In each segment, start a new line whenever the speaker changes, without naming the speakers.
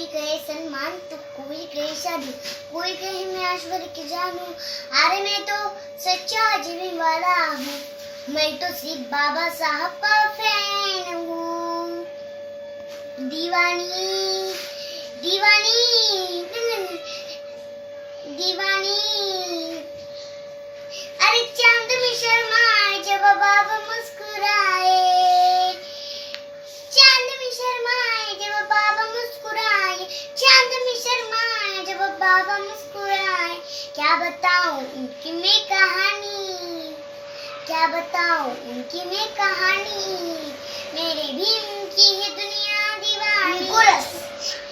कोई कहे सलमान तो कोई कहे शादी, कोई कहे मैं ऐश्वर्य की जानू। अरे मैं तो सच्चा जीवन वाला हूँ, मैं तो सिर्फ बाबा साहब का फैन हूँ। दीवानी दीवानी दीवानी। अरे चांद में शर्माए जब बाबा मुस्कुराए, चांद में शर्माए जब बाबा मुस्कुराए, चांद में शर्माए जब बाबा मुस्कुराए। क्या बताऊं उनकी मैं कहानी, क्या बताऊं उनकी मैं कहानी, मेरे भीम की है दुनिया दीवानी।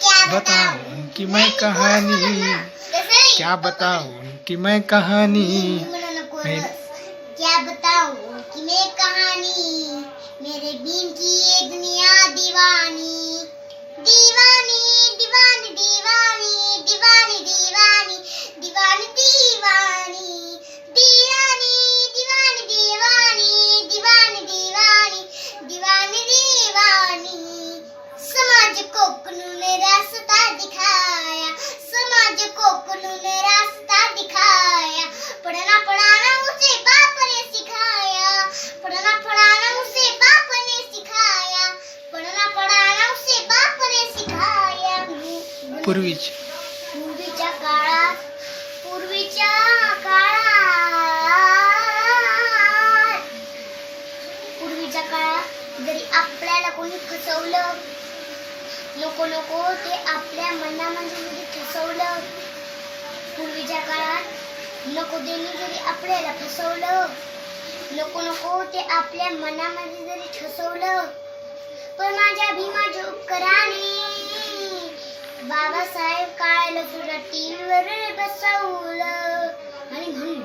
क्या
बताऊं उनकी मैं कहानी, क्या बताऊं उनकी मैं कहानी,
क्या बताऊं उनकी मैं कहानी, मेरे भीम की ये दुनिया दीवानी। दीवानी दीवानी दीवानी दीवानी दीवानी दीवानी दीवानी दीवानी दीवानी दीवानी दीवानी दीवानी दीवानी दीवानी। समाज को उन्होंने रास्ता दिखाया, समाज को उन्होंने रास्ता दिखाया। पढ़ना पढ़ाना उसे बाप ने सिखाया, पढ़ना पढ़ाना उसे बाप ने सिखाया, पढ़ना पढ़ाना उसे बाप ने सिखाया। पूर्वीच्या काळात, पूर्वीच्या काळात जरी आपल्याला कोणी फसवलं, नको नको ते आपल्या मनामध्ये जरी ठसवलं, पूर्वीच्या काळात नको देणी जरी आपल्याला फसवलं, नको नको ते आपल्या मनामध्ये जरी ठसवलं, पण माझ्या भीमाच्या उपकाराने बाबासाहेब काळेला तुझ्या टीव्हीवर बसवलं आणि म्हणून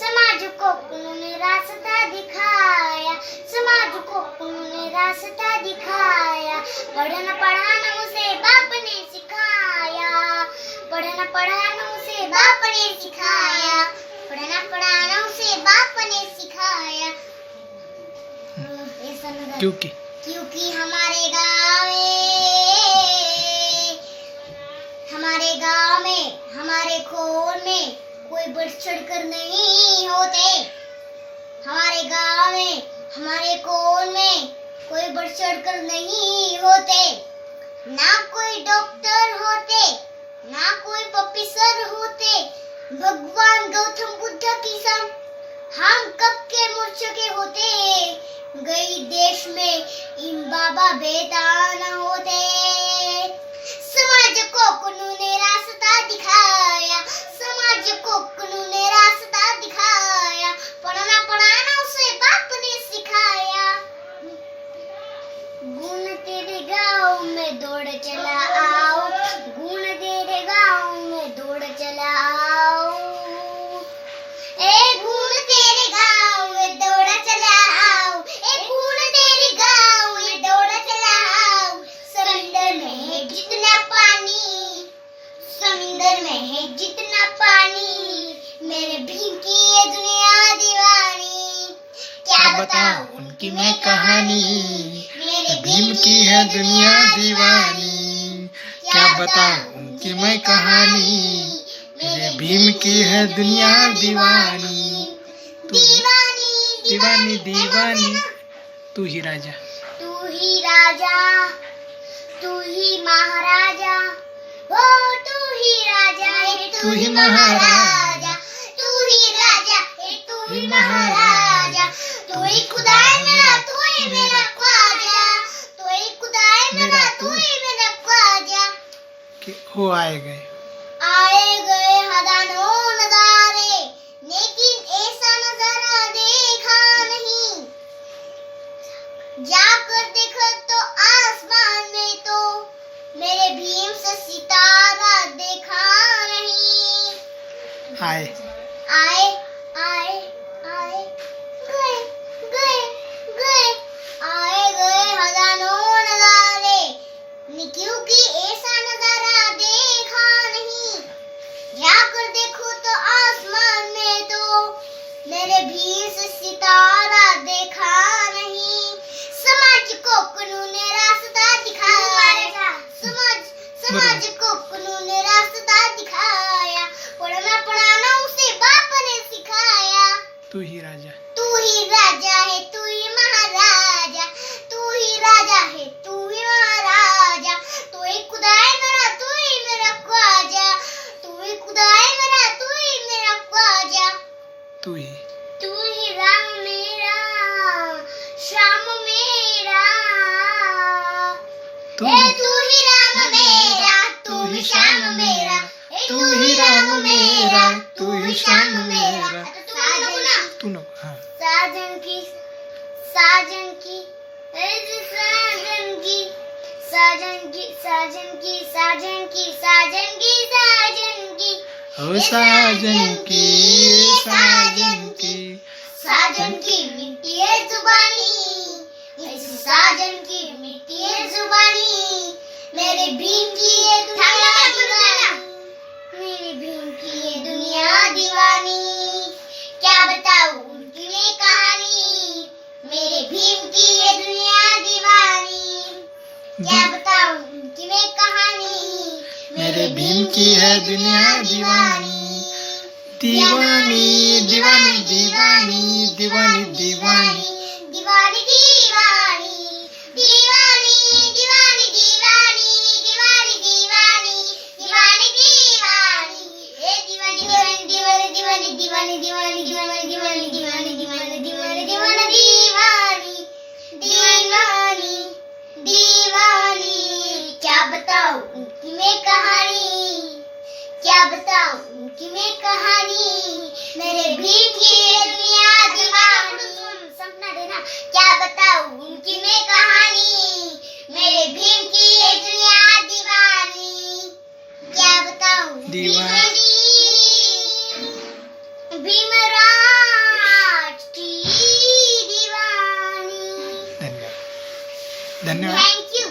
समाज को उन्होंने रास्ता दिखाया, समाज को उन्होंने रास्ता दिखाया। पढ़ना पढ़ाना उसे बाप ने सिखाया, पढ़ना पढ़ाना उसे बाप ने सिखाया, पढ़ना पढ़ाना उसे बाप ने सिखाया। क्योंकि हमारे गाँव में हमारे खून में कोई बढ़ चढ़कर नहीं होते, हमारे गाँव में हमारे खून में कोई बढ़ चढ़कर नहीं होते। ना कोई डॉक्टर होते, ना कोई प्रोफेसर होते, भगवान गौतम बुद्ध की सम हम कब के मूर्छा के होते। गई देश में इन बाबा बेटा न होते। समाज को उन्होंने रास्ता दिखाया, समाज को उन्होंने रास्ता दिखाया। पढ़ना पढ़ाना उसे बाप ने सिखाया। गुण तेरे गाँव में दौड़ चला आओ, गुण तेरे गाँव में दौड़ चला आओ। ए गुण तेरे गाँव में दौड़ चला आओ, ए गुण तेरे गाँव में दौड़ चला आओ। समंदर में है जितना पानी, समंदर में है जितना पानी, मेरे भीम की ये दुनिया दीवानी। क्या बताऊं
उनकी मैं कहानी,
मेरे
भीम की है दुनिया दीवानी। क्या बताऊं उनकी मैं कहानी, मेरे भीम की है दुनिया दीवानी।
दीवानी
दीवानी दीवानी, तू ही राजा,
तू ही राजा, तू ही महाराजा, हो तू ही राजा है,
तू ही महाराजा,
तू ही राजा है, तू ही महाराजा। तू ही खुदा है मेरा, तू ही मेरा ख्वाजा, तू ही खुदा है मेरा, तू ही मेरा ख्वाजा।
हो आए गए
हजारों नजारे, लेकिन ऐसा नजारा देखा नहीं। जाकर देखो तो आसमान में तो मेरे भीम से सितारा देखा नहीं।
आए
आए आए आए गए गए गए, आए गए हजारों नजारे, क्योंकि ऐसा नजारा देखा नहीं। जाकर देखो तो आसमान में तो मेरे भीम से सितारा देखा नहीं। समाज को उन्होंने रास्ता दिखाया, समाज मुझको उन्होंने रास्ता दिखाया, पढ़ना पढ़ाना उसे बाप ने सिखाया।
तू ही राजा
है, तू ही महाराजा, तू ही राजा है, तू ही महाराजा। तू ही खुदा है मेरा, तू ही मेरा ख्वाजा, तू ही खुदा है मेरा, तू ही मेरा ख्वाजा।
तू ही
राम मेरा, श्याम मेरा।
तू
तू ही राम मेरा, तू ही श्याम मेरा।
तू ही राम मेरा, तू ही श्याम मेरा। तू न हाँ
साजन की साजन की साजन की साजन की साजन की साजन की साजन की साजन की
ओ साजन की साजन की
साजन की मिट्टी है जुबानी, ऐसी साजन की मिट्टी है जुबानी। मेरे भीम की ये दुनिया दीवानी, मेरे भीम की ये दुनिया दीवानी। क्या बताऊं उनकी मैं कहानी, मेरे भीम की ये दुनिया दीवानी। क्या बताऊं उनकी मैं कहानी,
मेरे भीम की है दुनिया दीवानी। दीवानी दीवानी दीवानी दीवानी दीवानी
दीवानी दीवानी दीवानी दीवानी दीवानी दीवानी दीवानी दीवानी दीवानी ए दीवानी दीवानी दीवानी दीवानी दीवानी दीवानी दीवानी दीवानी दीवानी दीवानी दीवानी दीवानी दीवानी दीवानी। क्या बताऊं उनकी मैं कहानी, क्या बताऊं उनकी मैं कहानी, मेरे भीम की ये दुनिया दीवानी। सपना देना। क्या बताऊं उनकी मैं कहानी, मेरे भीम की ये दुनिया दीवानी। क्या बताऊं
दीवानी।
भीमराज की दीवानी।
धन्यवाद धन्यवाद।
Thank you.